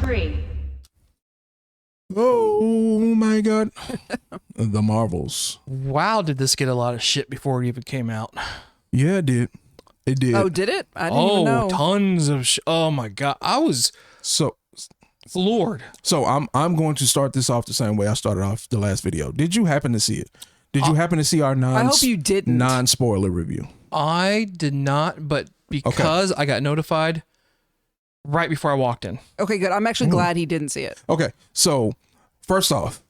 free. Oh my God. The Marvels. Wow, did this get a lot of shit before it even came out? Yeah, it did. It did. Oh, did it? I didn't even know. Tons of oh my God. I was So floored. I'm going to start this off the same way I started off the last video. Did you happen to see it? Did you happen to see our I hope you didn't. non-spoiler review? I did not, but because I got notified right before I walked in. Okay, good. I'm actually glad he didn't see it. Okay, so first off,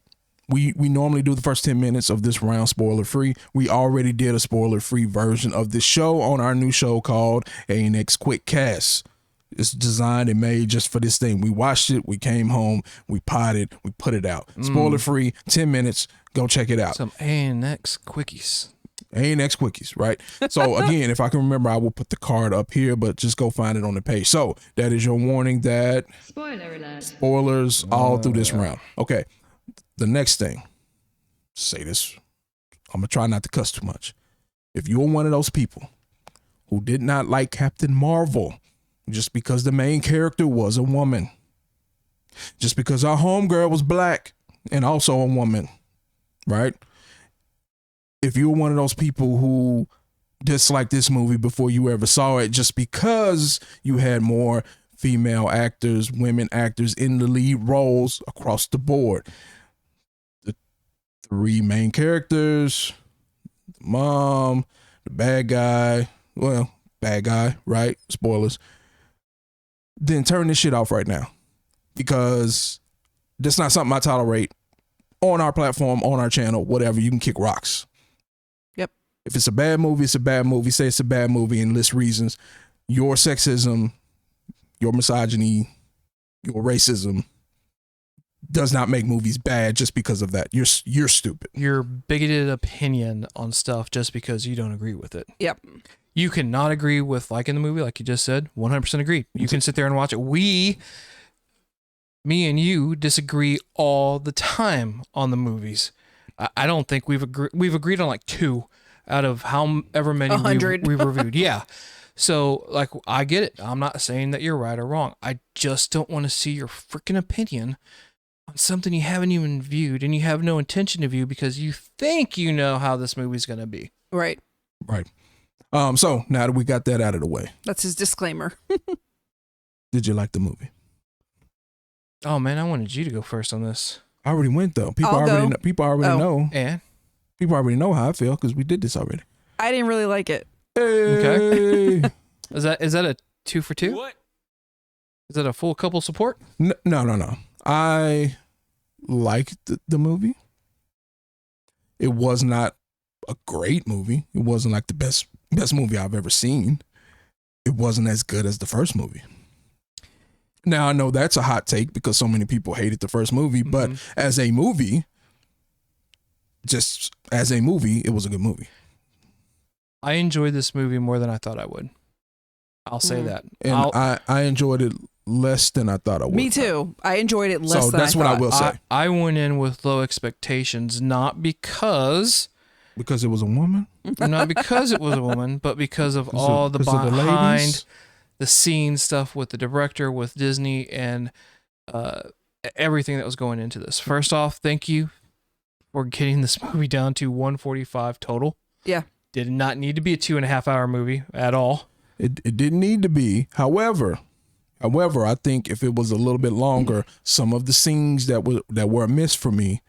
we normally do the first 10 minutes of this round spoiler free. We already did a spoiler free version of this show on our new show called ANX Quick Cast. It's designed and made just for this thing. We watched it, we came home, we potted, we put it out. Spoiler free, 10 minutes, go check it out. Some ANX quickies. ANX Quickies, right? So again, if I can remember, I will put the card up here, but just go find it on the page. So that is your warning that Spoiler alert. spoilers all through this round. Okay. The next thing, say this, I'm gonna try not to cuss too much. If you're one of those people who did not like Captain Marvel just because the main character was a woman, just because our homegirl was black and also a woman, right? If you're one of those people who disliked this movie before you ever saw it just because you had more female actors, women actors in the lead roles across the board, the three main characters, the mom, the bad guy, right? Spoilers. Then turn this shit off right now, because that's not something I tolerate on our platform, on our channel, whatever. You can kick rocks. Yep. If it's a bad movie, it's a bad movie. Say it's a bad movie and list reasons. Your sexism, your misogyny, your racism does not make movies bad just because of that. You're stupid. Your bigoted opinion on stuff just because you don't agree with it. Yep. You cannot agree with liking the movie, like you just said. 100% agree. You can sit there and watch it. Me and you disagree all the time on the movies. I don't think we've agreed on like 2 out of however many 100. we've reviewed. Yeah. So like, I get it. I'm not saying that you're right or wrong. I just don't want to see your freaking opinion on something you haven't even viewed and you have no intention to view because you think you know how this movie's going to be. Right. Right. So now that we got that out of the way, That's his disclaimer. did you like the movie? Oh man, I wanted you to go first on this. I already went though. People I'll already go. know, people already Oh. know. And People already know how I feel because we did this already. I didn't really like it. Hey. is that a 2 for 2? What? Is that a full couple support? No. I liked the movie. It was not a great movie. It wasn't like the best movie I've ever seen. It wasn't as good as the first movie. Now I know that's a hot take because so many people hated the first movie, but as a movie, it was a good movie. I enjoyed this movie more than I thought I would. I'll say that. And I enjoyed it less than I thought I would. Me too. I enjoyed it less So than that's I what thought. I will say. I went in with low expectations, not because Because it was a woman? it was a woman, but because of Because all the because of behind ladies? the scenes stuff with the director, with Disney, and everything that was going into this. First off, thank you for getting this movie down to 145 total. Yeah. Did not need to be a 2.5 hour movie at all. It didn't need to be. However, I think if it was a little bit longer, some of the scenes that were amiss for me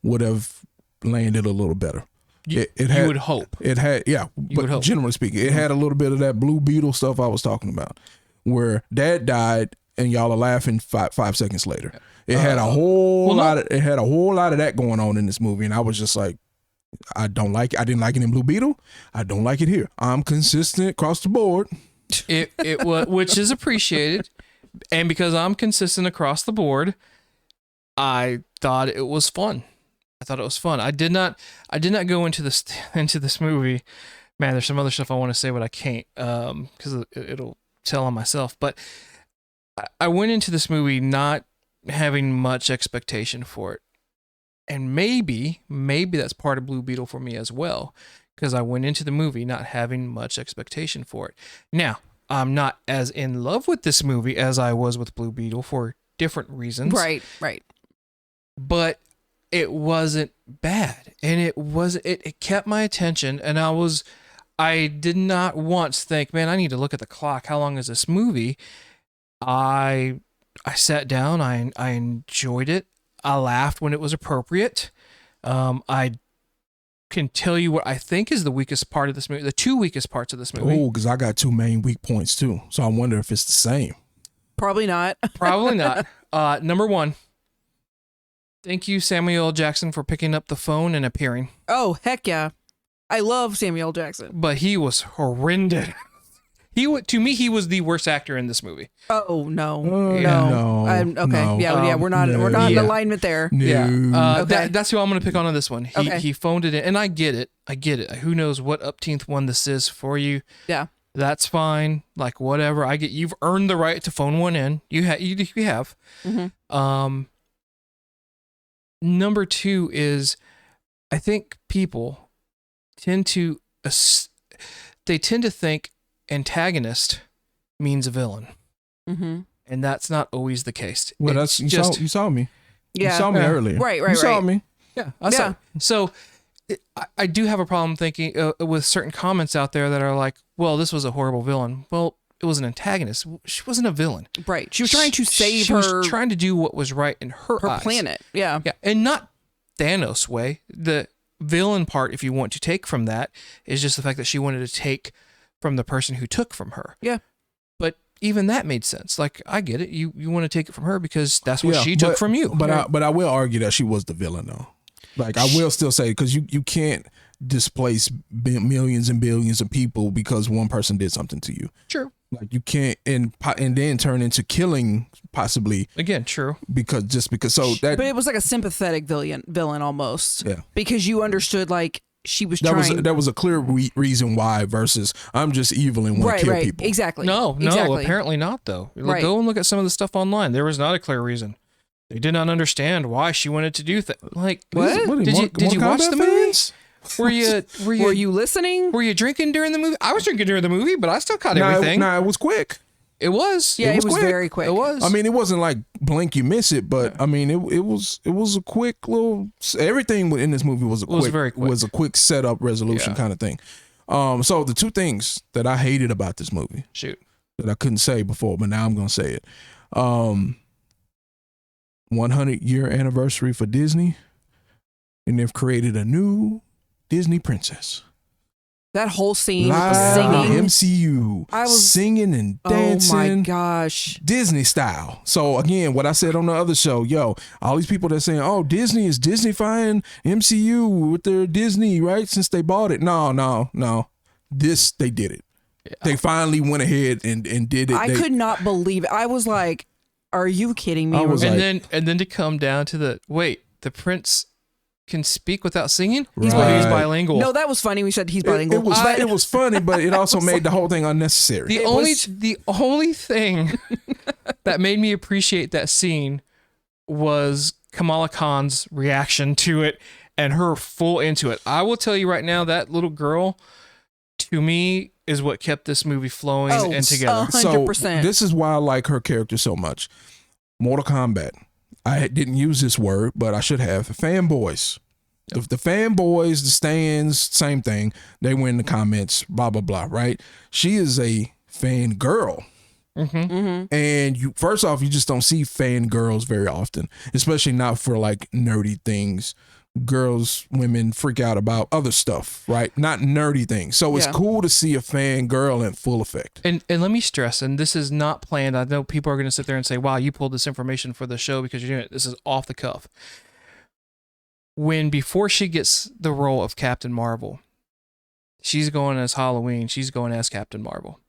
would have landed a little better. You would hope. It had, yeah, would but hope. generally speaking, it had a little bit of that Blue Beetle stuff I was talking about, where Dad died and y'all are laughing 5 seconds later. It had a whole lot of that going on in this movie, and I was just like, I don't like it. I didn't like it in Blue Beetle. I don't like it here. I'm consistent across the board. It was, which is appreciated, and because I'm consistent across the board, I thought it was fun. I did not go into this movie. Man, there's some other stuff I want to say, but I can't because it'll tell on myself. But I went into this movie not having much expectation for it, and maybe that's part of Blue Beetle for me as well, because I went into the movie not having much expectation for it. Now, I'm not as in love with this movie as I was with Blue Beetle for different reasons. Right. But it wasn't bad, and it kept my attention, and I did not once think, man, I need to look at the clock. How long is this movie? I sat down. I enjoyed it. I laughed when it was appropriate. I can tell you what I think is the weakest part of this movie, the two weakest parts of this movie. Oh, because I got two main weak points too. So I wonder if it's the same. Probably not. Probably not. Number one, thank you, Samuel L. Jackson, for picking up the phone and appearing. Oh, heck yeah. I love Samuel L. Jackson. But he was horrendous. To me, he was the worst actor in this movie. Oh, no. No. Okay. No. Yeah, we're not No. in Yeah. alignment there. No. Yeah. Okay. That's who I'm going to pick on this one. Okay. He phoned it in, and I get it. Who knows what upteenth one this is for you? Yeah. That's fine. Like, whatever. I get you've earned the right to phone one in. You have. Mm-hmm. Number two is, I think people tend to think antagonist means a villain, Mm-hmm. and that's not always the case. Well, It's you saw me. Yeah. You saw me Yeah. earlier. Right. You saw me. Yeah, I saw. So I do have a problem thinking with certain comments out there that are like, well, this was a horrible villain. Well, it was an antagonist. She wasn't a villain. Right. She was trying to save She her was trying to do what was right in her eyes. planet. Yeah. Yeah, and not Thanos way. The villain part, if you want to take from that, is just the fact that she wanted to take from the person who took from her. Yeah. But even that made sense. Like, I get it. You want to take it from her because that's what Yeah, she took from you. But I will argue that she was the villain though. Like I will still say because you can't displace millions and billions of people because one person did something to you. True. Like you can't and then turn into killing possibly Again, true. because so that But it was like a sympathetic villain almost. Yeah. Because you understood like she was that trying. was a clear reason why versus I'm just evil and want to kill people. Exactly. No, Exactly. apparently not, though. Right. Go and look at some of the stuff online. There was not a clear reason. They did not understand why she wanted to do things. Like, What? Did you watch the movie? Were you listening? Were you drinking during the movie? I was drinking during the movie, but I still caught everything. Nah, it was quick. It was. Yeah, it was quick. very quick. It was. I mean, it wasn't like blink you miss it, but I mean, it was a quick little. Everything in this movie was very quick. Was a quick setup resolution Yeah. kind of thing. So the two things that I hated about this movie Shoot. that I couldn't say before, but now I'm gonna say it. 100-year anniversary for Disney, and they've created a new Disney princess. That whole scene with the Live singing. MCU. I was- singing and dancing. Oh my gosh. Disney style. So again, what I said on the other show, all these people that saying, "Oh, Disney is Disneyfying MCU with their Disney, right? Since they bought it." No. They did it. Yeah. They finally went ahead and did it. I could not believe it. I was like, are you kidding me? I was And like- then to come down to the prince can speak without singing. Right. He's bilingual. No, that was funny. We said he's It bilingual. was But- it was funny, but it also made the whole thing unnecessary. The only thing that made me appreciate that scene was Kamala Khan's reaction to it and her full into it. I will tell you right now, that little girl, to me, is what kept this movie flowing and together. 100%. So this is why I like her character so much. Mortal Kombat. I didn't use this word, but I should have. Fanboys. The fanboys, the stands, same thing. They were in the comments, blah, blah, blah, right? She is a fan girl. Mm-hmm. And you first off, you just don't see fan girls very often, especially not for like nerdy things. Women freak out about other stuff, right? Not nerdy things. So it's Yeah. cool to see a fan girl in full effect. And let me stress, and this is not planned. I know people are going to sit there and say, wow, you pulled this information for the show because you're doing it. This is off the cuff. Before she gets the role of Captain Marvel, she's going as Halloween. She's going as Captain Marvel.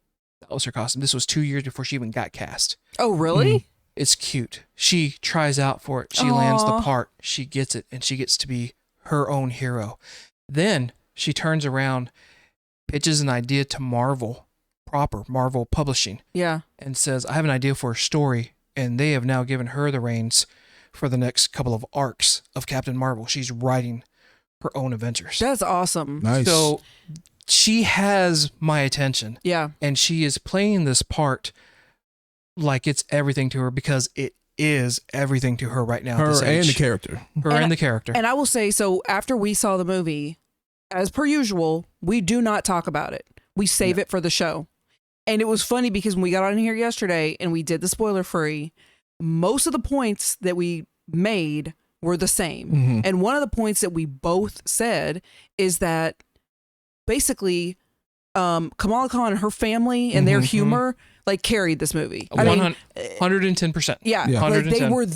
That was her costume. This was 2 years before she even got cast. Oh, really? It's cute. She tries out for it. She lands the Aw. part. She gets it, and she gets to be her own hero. Then she turns around, pitches an idea to Marvel, proper Marvel Publishing, Yeah. and says, I have an idea for a story. And they have now given her the reins for the next couple of arcs of Captain Marvel. She's writing her own adventures. That's awesome. Nice. So she has my attention, Yeah. and she is playing this part like it's everything to her because it is everything to her right now. at Her this and age. the character. Her and the character. And I will say, so after we saw the movie, as per usual, we do not talk about it. We save it for the show. And it was funny because when we got on here yesterday and we did the spoiler free, most of the points that we made were the same. Mhm. And one of the points that we both said is that basically Kamala Khan and her family and their humor like carried this movie. I mean, 110%. yeah, Yeah. like they 110. were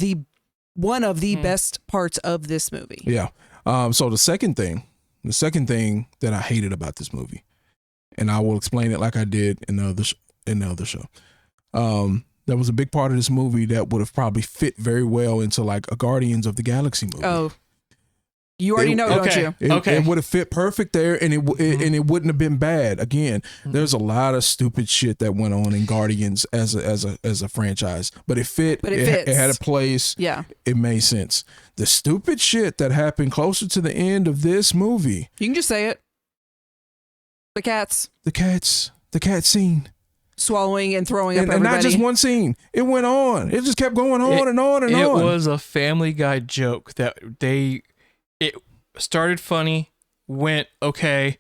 one of the best parts of this movie. Yeah. So the second thing that I hated about this movie, and I will explain it like I did in the other show. There was a big part of this movie that would have probably fit very well into like a Guardians of the Galaxy movie. Oh, you already know, don't you? It would have fit perfect there, and it wouldn't have been bad. Again, there's a lot of stupid shit that went on in Guardians as a franchise, but it fit. But it fits. It had a place. Yeah. It made sense. The stupid shit that happened closer to the end of this movie, You can just say it. The cats the cat scene, swallowing and throwing up and everybody. not just one scene. It went on. It just kept going on and on and It on. was a Family Guy joke that it started funny, went okay.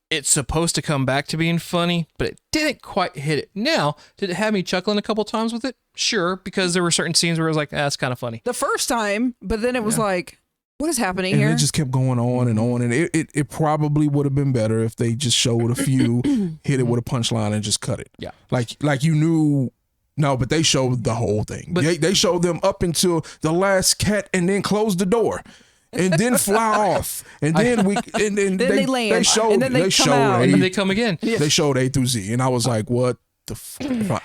It's supposed to come back to being funny, but it didn't quite hit it. Now, did it have me chuckling a couple times with it? Sure, because there were certain scenes where I was like, that's kind of funny. the first time, but then it was like, what is happening And here? it just kept going on and on. And it probably would have been better if they just showed a few, hit it with a punchline and just cut it. Yeah. Like you knew. No, but they showed the whole thing. But- They showed them up until the last cat and then closed the door. And then fly off. And then Then they land. They showed And then they come showed out. And then A, they come again. they showed A through Z. And I was like, what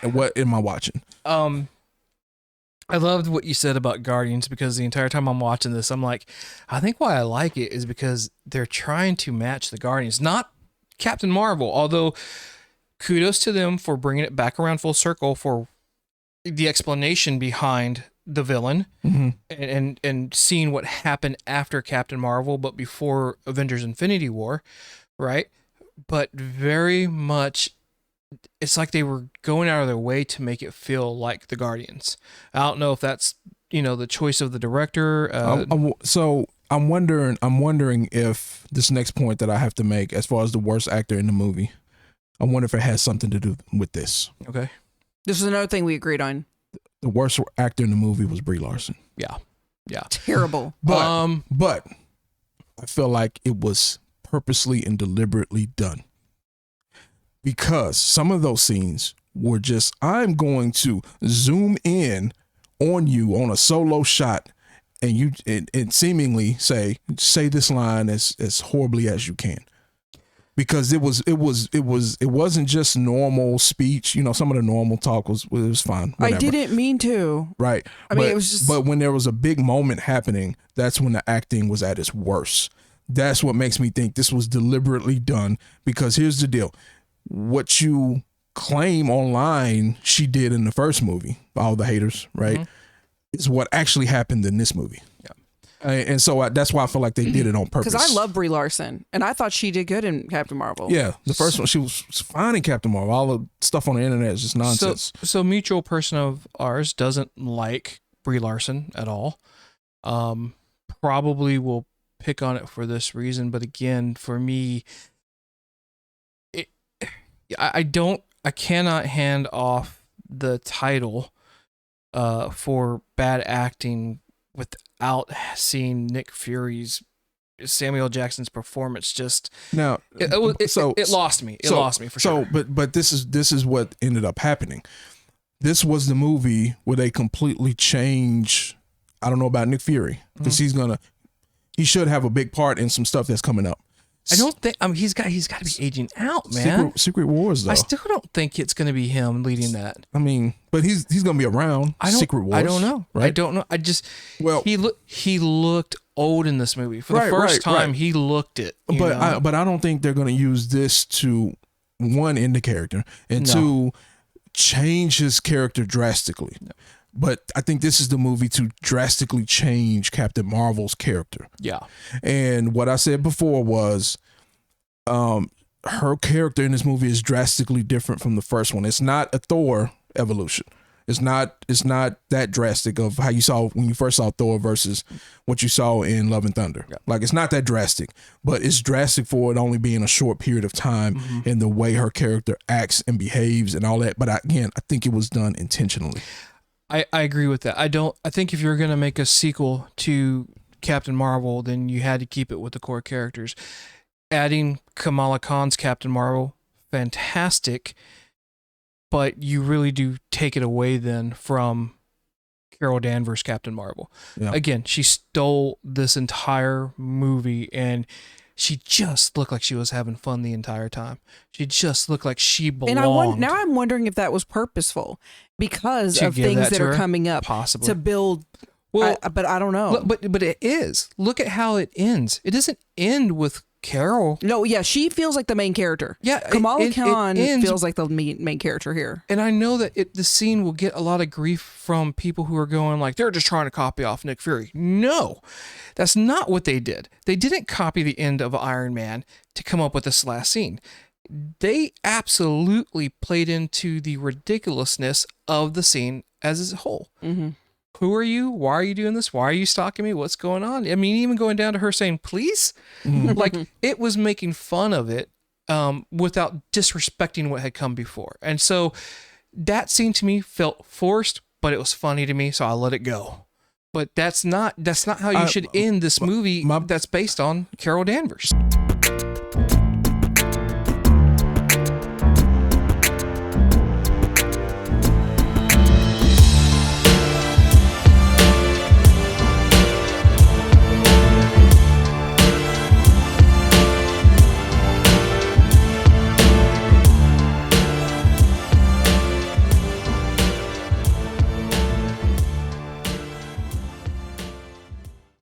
what am I watching? I loved what you said about Guardians because the entire time I'm watching this, I'm like, I think why I like it is because they're trying to match the Guardians, not Captain Marvel. Although, kudos to them for bringing it back around full circle for the explanation behind the villain and seeing what happened after Captain Marvel, but before Avengers Infinity War, right? But very much, it's like they were going out of their way to make it feel like the Guardians. I don't know if that's, the choice of the director. So I'm wondering if this next point that I have to make, as far as the worst actor in the movie, I wonder if it has something to do with this. Okay. This is another thing we agreed on. The worst actor in the movie was Brie Larson. Yeah. Terrible. But I feel like it was purposely and deliberately done, because some of those scenes were just, I'm going to zoom in on you on a solo shot and you and seemingly say this line as horribly as you can. Because it wasn't just normal speech. Some of the normal talk was fine. Whatever. I didn't mean to. Right. I mean, it was just. But when there was a big moment happening, that's when the acting was at its worst. That's what makes me think this was deliberately done. Because here's the deal: what you claim online she did in the first movie, all the haters, right, is what actually happened in this movie. Yeah. And so that's why I feel like they did it on purpose. Because I love Brie Larson, and I thought she did good in Captain Marvel. Yeah, the first one, she was fine in Captain Marvel. All the stuff on the internet is just nonsense. So mutual person of ours doesn't like Brie Larson at all. Probably will pick on it for this reason, but again, for me, I cannot hand off the title for bad acting without seeing Nick Fury's Samuel Jackson's performance. Just now, it lost me. It lost me for sure. But this is what ended up happening. This was the movie where they completely changed. I don't know about Nick Fury, because he should have a big part in some stuff that's coming up. I don't think he's got to be aging out, man. Secret Wars, though. I still don't think it's going to be him leading that. I mean, but he's going to be around. Secret Wars. I don't know. Right? I don't know. He looked old in this movie for the first time. He looked it. But I don't think they're going to use this to, one, end the character, and two, change his character drastically. No. But I think this is the movie to drastically change Captain Marvel's character. Yeah. And what I said before was her character in this movie is drastically different from the first one. It's not a Thor evolution. It's not that drastic of how you saw when you first saw Thor versus what you saw in Love and Thunder. Yeah. Like, it's not that drastic, but it's drastic for it only being a short period of time in the way her character acts and behaves and all that. But I think it was done intentionally. I agree with that. I think if you're going to make a sequel to Captain Marvel, then you had to keep it with the core characters. Adding Kamala Khan's Captain Marvel, fantastic, but you really do take it away then from Carol Danvers' Captain Marvel. Yeah. Again, she stole this entire movie, and she just looked like she was having fun the entire time. She just looked like she belonged. And now I'm wondering if that was purposeful because To of give things that that to are her? coming up Possibly. to build. Well, But I don't know. but it is. Look at how it ends. It doesn't end with Carol. No, yeah, she feels like the main character. Yeah, Kamala it Khan ends- feels like the main character here. And I know that the scene will get a lot of grief from people who are going like, they're just trying to copy off Nick Fury. No, that's not what they did. They didn't copy the end of Iron Man to come up with this last scene. They absolutely played into the ridiculousness of the scene as a whole. Mm-hmm. Who are you? Why are you doing this? Why are you stalking me? What's going on? I mean, even going down to her saying, please, like it was making fun of it without disrespecting what had come before. And so that scene to me felt forced, but it was funny to me. So I let it go. But that's not how you should end this movie that's based on Carol Danvers.